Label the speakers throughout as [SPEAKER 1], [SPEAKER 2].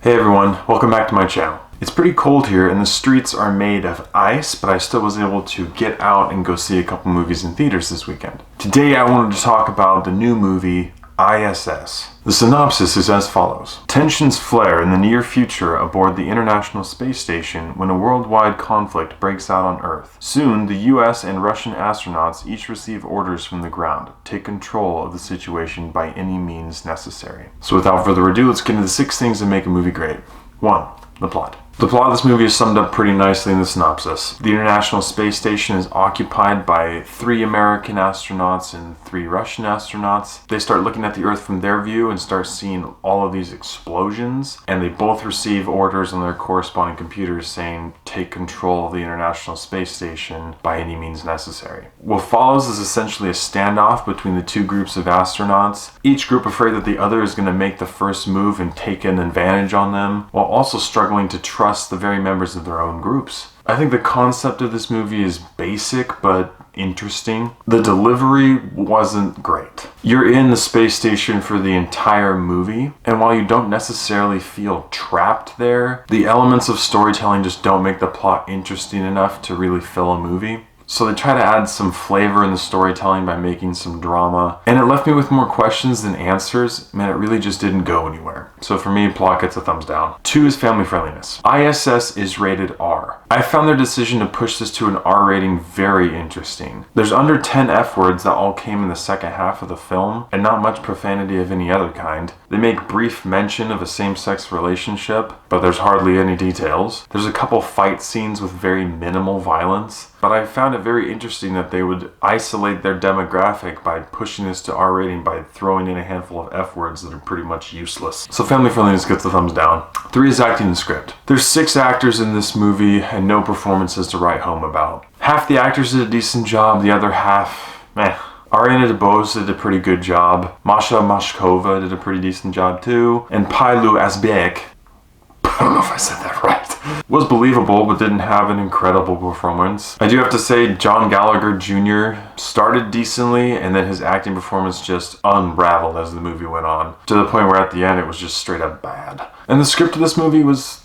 [SPEAKER 1] Hey everyone, welcome back to my channel. It's pretty cold here and the streets are made of ice, but I still was able to get out and go see a couple movies in theaters this weekend. Today I wanted to talk about the new movie, I.S.S. The synopsis is as follows. Tensions flare in the near future aboard the International Space Station when a worldwide conflict breaks out on Earth. Soon, the U.S. and Russian astronauts each receive orders from the ground. Take control of the situation by any means necessary. So without further ado, let's get into the 6 things that make a movie great. 1. The plot. The plot of this movie is summed up pretty nicely in the synopsis. The International Space Station is occupied by 3 American astronauts and 3 Russian astronauts. They start looking at the Earth from their view and start seeing all of these explosions, and they both receive orders on their corresponding computers saying, take control of the International Space Station by any means necessary. What follows is essentially a standoff between the 2 groups of astronauts, each group afraid that the other is going to make the first move and take an advantage on them, while also struggling to trust the very members of their own groups. I think the concept of this movie is basic but interesting. The delivery wasn't great. You're in the space station for the entire movie, and while you don't necessarily feel trapped there, the elements of storytelling just don't make the plot interesting enough to really fill a movie. So they try to add some flavor in the storytelling by making some drama, and it left me with more questions than answers. Man, it really just didn't go anywhere. So for me, plot gets a thumbs down. 2 is family friendliness. I.S.S. is rated R. I found their decision to push this to an R rating very interesting. There's under 10 F words that all came in the second half of the film, and not much profanity of any other kind. They make brief mention of a same-sex relationship, but there's hardly any details. There's a couple fight scenes with very minimal violence, but I found it very interesting that they would isolate their demographic by pushing this to R rating by throwing in a handful of F words that are pretty much useless. So family friendliness gets the thumbs down. 3 is acting and script. There's 6 actors in this movie and no performances to write home about. Half the actors did a decent job, the other half, meh. Ariana DeBose did a pretty good job. Masha Mashkova did a pretty decent job too. And Pailu Asbek, I don't know if I said that right, was believable but didn't have an incredible performance. I do have to say John Gallagher Jr. started decently and then his acting performance just unraveled as the movie went on, to the point where at the end it was just straight up bad. And the script of this movie was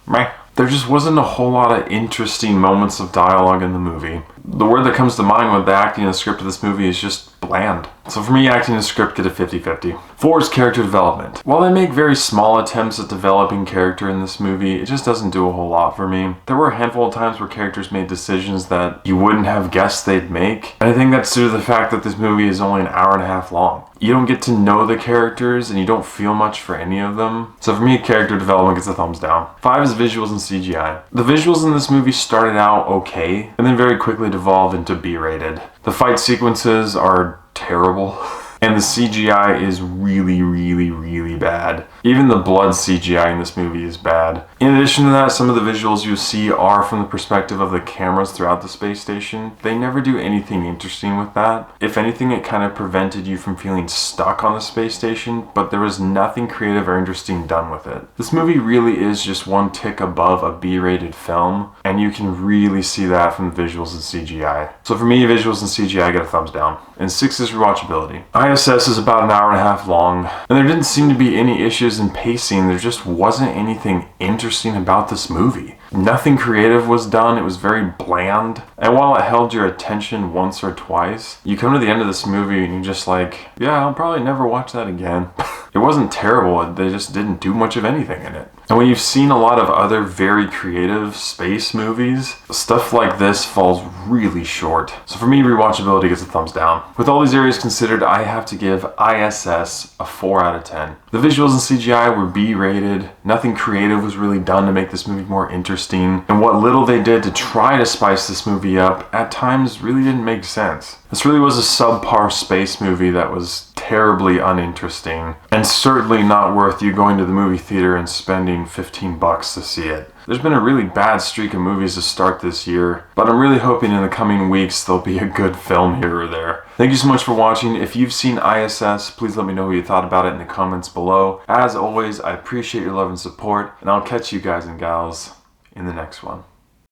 [SPEAKER 1] meh. There just wasn't a whole lot of interesting moments of dialogue in the movie. The word that comes to mind with the acting and the script of this movie is just bland. So for me, acting and script get a 50-50. 4 is character development. While they make very small attempts at developing character in this movie, it just doesn't do a whole lot for me. There were a handful of times where characters made decisions that you wouldn't have guessed they'd make, and I think that's due to the fact that this movie is only an hour and a half long. You don't get to know the characters and you don't feel much for any of them. So for me, character development gets a thumbs down. 5 is visuals and CGI. The visuals in this movie started out okay, and then very quickly devolved into B-rated. The fight sequences are terrible, and the CGI is really bad. Even the blood CGI in this movie is bad. In addition to that, some of the visuals you see are from the perspective of the cameras throughout the space station. They never do anything interesting with that. If anything, it kind of prevented you from feeling stuck on the space station, but there was nothing creative or interesting done with it. This movie really is just one tick above a B-rated film, and you can really see that from the visuals and CGI. So for me, visuals and CGI get a thumbs down. And 6 is rewatchability. I.S.S. is about an hour and a half long, and there didn't seem to be any issues in pacing. There just wasn't anything interesting about this movie. Nothing creative was done. It was very bland. And while it held your attention once or twice, you come to the end of this movie and you're just like, yeah, I'll probably never watch that again. It wasn't terrible. They just didn't do much of anything in it. And when you've seen a lot of other very creative space movies, stuff like this falls really short. So for me, rewatchability gets a thumbs down. With all these areas considered, I have to give I.S.S. a 4 out of 10. The visuals and CGI were B-rated. Nothing creative was really done to make this movie more interesting. And what little they did to try to spice this movie up at times really didn't make sense. This really was a subpar space movie that was terribly uninteresting, and certainly not worth you going to the movie theater and spending $15 to see it. There's been a really bad streak of movies to start this year, but I'm really hoping in the coming weeks there'll be a good film here or there. Thank you so much for watching. If you've seen I.S.S., please let me know what you thought about it in the comments below. As always, I appreciate your love and support, and I'll catch you guys and gals in the next one.